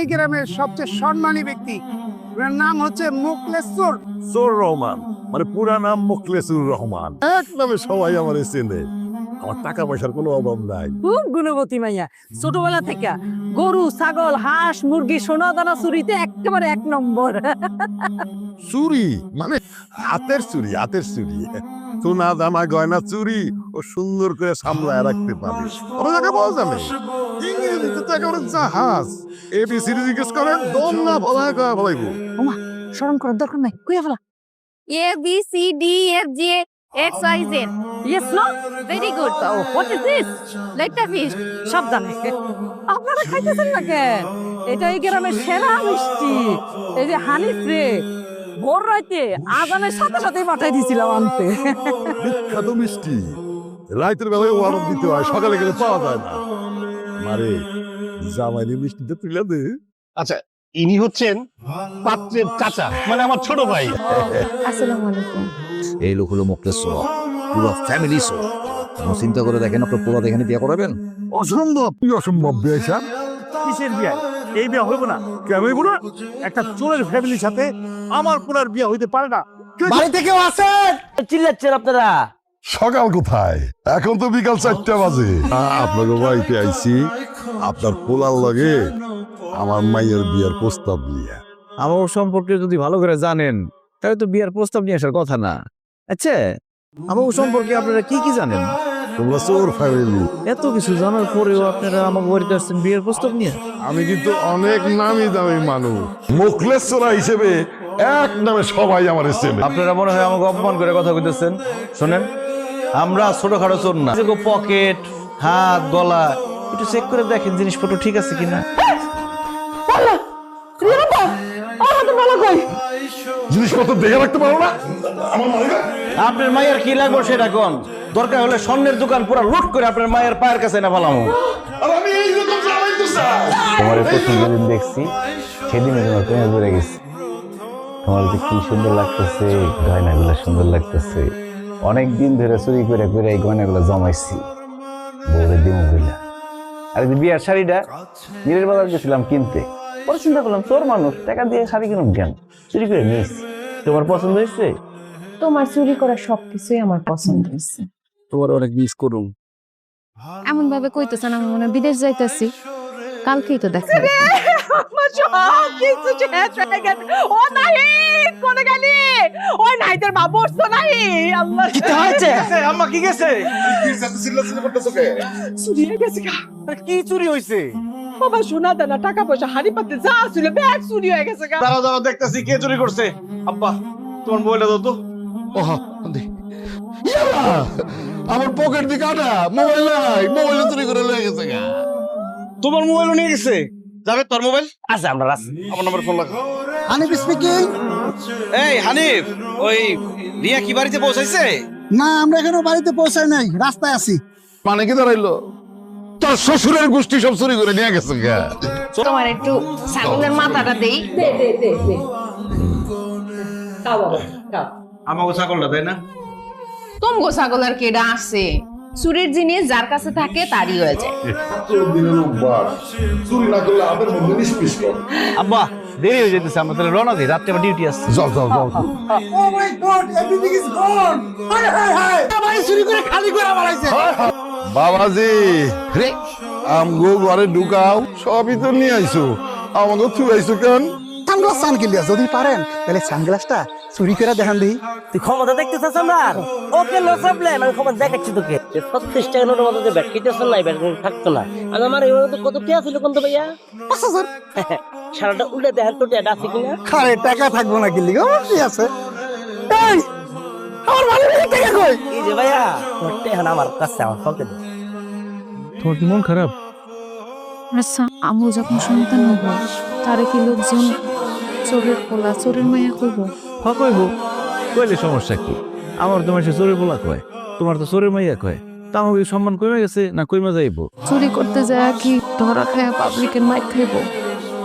এই গ্রামের সবচেয়ে সম্মানী ব্যক্তি, ওনার নাম হচ্ছে মুখলেসুর রহমান, মানে পুরা নাম মুখলেসুর রহমান। এক নামে সবাই আমার চেনে। আমার টাকা পয়সার কোনো অভাব নাই। খুব গুণবতী মাইয়া, ছোটবেলা থেকে গরু ছাগল হাঁস মুরগি সোনা দানা চুরিতে একেবারে ১ নম্বর। চুরি মানে হাতের চুরি, হাতের চুরি। সোনা দানা গয়না চুরি ও সুন্দর করে সামলায় রাখতে পারে। ওরা যাকে বলা যাবে ইংরেজিতে তো একেবারে জাহাজ। এবিসিডি জিজ্ঞেস করেন দোলনা ভলায় কয়া বলাইবো। ওমা শরম করার দরকার নাই, কইয়া ফেলা। A B C D F G X Y Z. Yes no Very good. What is this? Like the fish. সাবধানে, আপনারা খাইতেছেন না কেন? এটা এই গ্রামের সেরা মিষ্টি। এই যে হানিফ রে ভোর রাতে আজানের সাথে সাথেই পাঠাই দিয়েছিলাম আনতে। বিখ্যাত মিষ্টি রাতের বেলায় অর্ডার দিতে হয়, সকালে গেলে পাওয়া যায় না। মারে জামাইনি মিষ্টিতে তুলে দে। আচ্ছা, ইনি হচ্ছেন পাত্রের চাচা, মানে আমার ছোট ভাই। আসসালামু আলাইকুম। এই লোক হলো মুখলেসুর, পুরো ফ্যামিলি সো। চিন্তা করে দেখেন আপনার পুরো এখানে বিয়ে করাবেন? অসম্ভব, কি অসম্ভব বেশা? কিসের বিয়ে? এই বিয়ে হইব না। কেন হইব না? একটা চোরের ফ্যামিলির সাথে আমার পুনার বিয়ে হইতে পারে না। বাড়িতে কেউ আছেন? চিল্লাচ্ছেন আপনারা? সকাল কোথায়? এখন তো বিকাল 4টা বাজে। আপনাকে বাড়িতে আইছি আপনার পোলার লাগে আমার মাইয়ের বিয়ের প্রস্তাব নিয়ে। আমার সম্পর্কে যদি ভালো করে জানেন তাহলে তো বিয়ের প্রস্তাব নিয়ে আসার কথা না। আচ্ছা, আমার সম্পর্কে আপনারা কি কি জানেন? তোমরা চোর ফ্যামিলি। এত কিছু জানার পরেও আপনারা আমার বাড়িতে আসছেন বিয়ের প্রস্তাব নিয়ে? আমি কিন্তু অনেক নামি দামি মানুষ, মুখলেসরা হিসেবে এক নামে সবাই আমার চেনে। আপনারা মনে হয় আমাকে অপমান করে কথা কইতেছেন। শোনেন, আমরা ছোটখাটো চোর না। পকেট হাত গলা একটু চেক করে দেখেন জিনিসপত্র ঠিক আছে কিনা। জিনিসপত্র দেখে রাখতে পারো না? আপনার মায়ের কি লাগবে সেটা কোন? দরকার হলে স্বর্ণের দোকান পুরো লুট করে আপনার মায়ের পায়ের কাছে না ফেলামো। তোমার প্রথম যেদিন দেখছি সেদিনে তোমার প্রেমে পড়ে গেছি। তোমার যে কি সুন্দর লাগতেছে, গয়নাগুলো সুন্দর লাগতেছে। অনেকদিন ধরে চুরি করে করে এই গয়নাগুলো জমাইছি, বউরে দিমু বইলা। আর এই বিয়ার শাড়িটা নীরের বাজার গেছিলাম কিনতে, পরে চিন্তা করলাম তোর মানুষ টাকা দিয়ে শাড়ি কিনুম কেন, চুরি করে নিয়েছি। তোমার পছন্দ হয়েছে? তোমার চুরি করা সবকিছুই আমার পছন্দ হয়েছে। তোমার অনেক মিস করুম। এমন ভাবে কইতেছেন আমি মনে হয় বিদেশ যাইতেছি। কালকেই তো দেখা আমার সব কিছু শেষ হয়ে গেছে। ও নাহি কোনে গেলি? ওই নাইদের মা বসতো নাহি। আল্লাহ কি হয়েছে? আম্মা কি গেছে? চুরি হয়ে গেছে গা। কি চুরি হয়েছে? বাবা সোনা দানা টাকা পয়সা হাড়ি পাতে যা ছিল ব্যাগ চুরি হয়ে গেছে গা। দাঁড়াও দাঁড়াও, দেখতেছি কে চুরি করছে। আব্বা তোমার মোবাইলটা দাও তো। আমার পকেট দিকে আটা, মোবাইল নাই, মোবাইল চুরি করে লয়ে গেছে গা। তোমার মোবাইলও নিয়ে গেছে? যাবে তোর মোবাইল? আচ্ছা আমরা আমার নম্বর ফোন লাগা। হানিফ স্পিকিং। এই হানিফ, ওই রিয়া কি বাড়িতে পৌঁছাইছে? না, আমরা এখনো বাড়িতে পৌঁছাই নাই, রাস্তায় আছি। মানে কি দাঁড়াইলো? তোর শ্বশুরের গোষ্ঠী সব চুরি করে নিয়ে গেছে গা। তোমার একটু ছাগলের মাথাটা দেই। আমাকে ছাগলটা দেয় না? তোমগো ছাগলের কেডা আছে? চুরির জিনিস যার কাছে থাকে তারই হয়ে যায়। চুরি না করলে আমাদের মধ্যে নিষ্পিস কর। আব্বা দেরি হয়ে যেতেছে, আমরা তাহলে রওনা দিই, রাত্রে আবার ডিউটি আছে। যাও যাও যাও। ও মাই গড, এভরিথিং ইজ গন। হায় হায় হায়, বাড়ি চুরি করে খালি করে মারাইছে। বাবাজি রে, আমগো ঘরে ঢুকাও, সবই তো নিয়ে আইছো, আমাকে তুই আইছো কেন? সানগ্লাস সান কিলিয়া, যদি পারেন তাহলে সানগ্লাসটা চুরি করে দেখান দিই। তুই ক্ষমতা দেখতেছিস আমার? ওকে নো প্রবলেম, আমি ক্ষমতা দেখাচ্ছি তোকে। 36 টাকা নোটের মতো যে ব্যাট কিনতেছ না, ব্যাট থাকতো না। আর আমার এই মতো কত টাকা ছিল কোন তো ভাইয়া? 5000। সারাটা উল্টে দেখেন তো টাকা আছে কিনা। আরে টাকা থাকবো না কিলি গো, কি আছে? এই আমার মালিকের টাকা কই? এই যে ভাইয়া তোর টাকা আমার কাছে, আমার পকেটে। তোমার কি মন খারাপ? আচ্ছা, আমু যখন সন্তান হব তারে কি লোকজন চোরের পোলা চোরের মায়া কইব? কইব, কইলে সমস্যা কি? আমার তোমার সে চোরের বলা কয়, তোমার তো চোরের মাইয়া কয়। তা আমাকে সম্মান কমে গেছে না কইমা যাইব? চুরি করতে যায় কি ধরা খায়া পাবলিকের মাইর খাইব,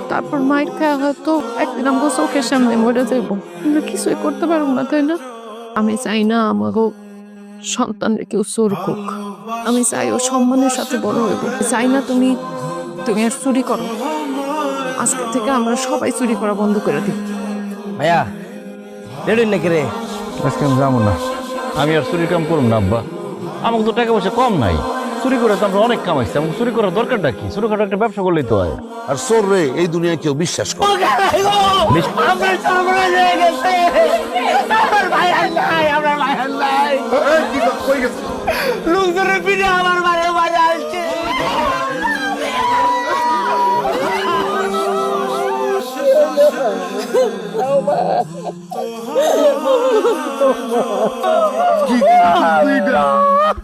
তারপর মাইর খায়া হয়তো একদিন আমাকে চোখের সামনে মরে যাইব। আমরা কিছুই করতে পারবো না, তাই না? আমি চাই না আমাকে সন্তানরে কেউ চোর হোক। আমি চাই ও সম্মানের সাথে বড় হইব। চাই না তুমি আর চুরি করো। আজকে থেকে আমরা সবাই চুরি করা বন্ধ করে দিই। ভাইয়া রেডি নাকি রে? আজকে আমি যাবো না, আমি আর চুরির কাম করব না আব্বা। আমাকে তো টাকা পয়সা কম নাই, চুরি করে তো আমরা অনেক কামাইছি, আমাকে চুরি করার দরকারটা কি? ছোটখাটো একটা ব্যবসা করলেই তো হয়। আর চোর রে এই দুনিয়ায় কেউ বিশ্বাস করে না। লোকজনের পিঠে আমার বাড়ি বাজা আসছে।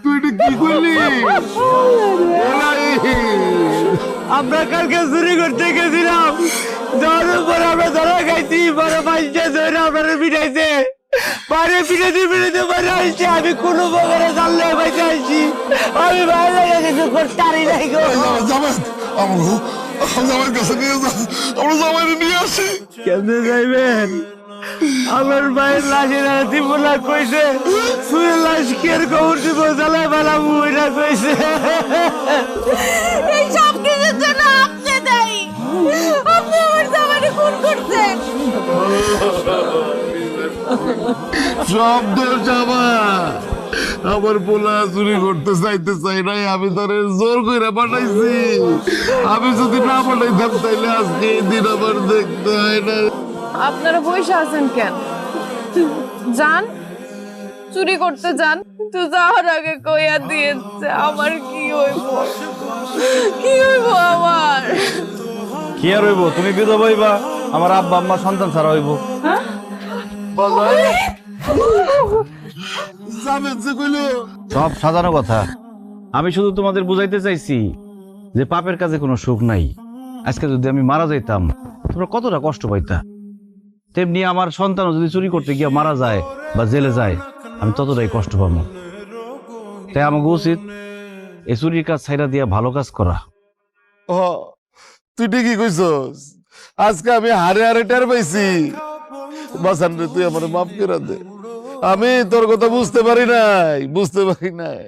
তুই এটা কি করলি? আমরা কালকে চুরি করতে গেছিলাম, যাওয়ার পরে আমরা ধরা খাইছি, বড় পাঁচটা ধরে আপনারা পিঠাইছে, বাইরে পিঠাইতে বাইরে আসছে। আমি কোনো প্রকারে জানলে বাইরে আসছি, আমি বাইরে কিছু করতে পারি নাই গো। জামাই কাছে নিয়ে যা, আমরা জামাই নিয়ে আসি। কেমনে যাইবেন? আমার ভাইয়ের লাশের দিবলা কইছে, সুরে লাশ কের খবর দিব, জ্বালায় বেলাম ওইটা কইছে। এই সব কিছুর জন্য আপনি দায়ী। আপনি আমার জামাইকে খুন করছেন। সব দোষ আমার। আমার পোলা চুরি করতে চাইতে চাই নাই, আমি তোরে জোর করে পাঠাইছি। আমি যদি না পাঠাইতাম তাইলে আজকে এই দিন আমার দেখতে হয় না। আপনারা বসে আছেন কেন? যান, চুরি করতে যান। তো যাওয়ার আগে কইয়া দিয়েছে আমার কি হইব, কি হইব আমার? কি আর হইব? তুমি বিধবা হইবা, আমার আব্বা আম্মা সন্তান ছাড়া হইব। যাবেন যে কইলো সব সাজানো কথা। আমি শুধু তোমাদের বুঝাইতে চাইছি যে পাপের কাজে কোনো সুখ নাই। আজকে যদি আমি মারা যাইতাম তোমরা কতটা কষ্ট পাইতা, তেমনি আমার সন্তানও যদি চুরি করতে গিয়ে মারা যায় বা জেলে যায় আমি ততটাই কষ্ট পাবো। তাই আমাকে উচিত এই চুরির কাজ ছাইরা দিয়া ভালো কাজ করা। তুই ঠিকই কইছস। আজকে আমি হারে হারে টের পাইছি। বাসান রে, তুই আমার মাফ করে দে। আমি তোর কথা বুঝতে পারি নাই।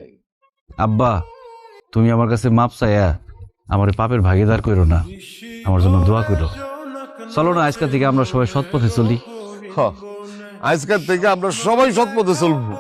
আব্বা, তুমি আমার কাছে মাপ চাইয়া আমার এই পাপের ভাগিদার কইরো না, আমার জন্য দোয়া করো। চলো না আজকে থেকে আমরা সবাই সৎ পথে চলি। আজকের থেকে আমরা সবাই সৎ পথে চলবো।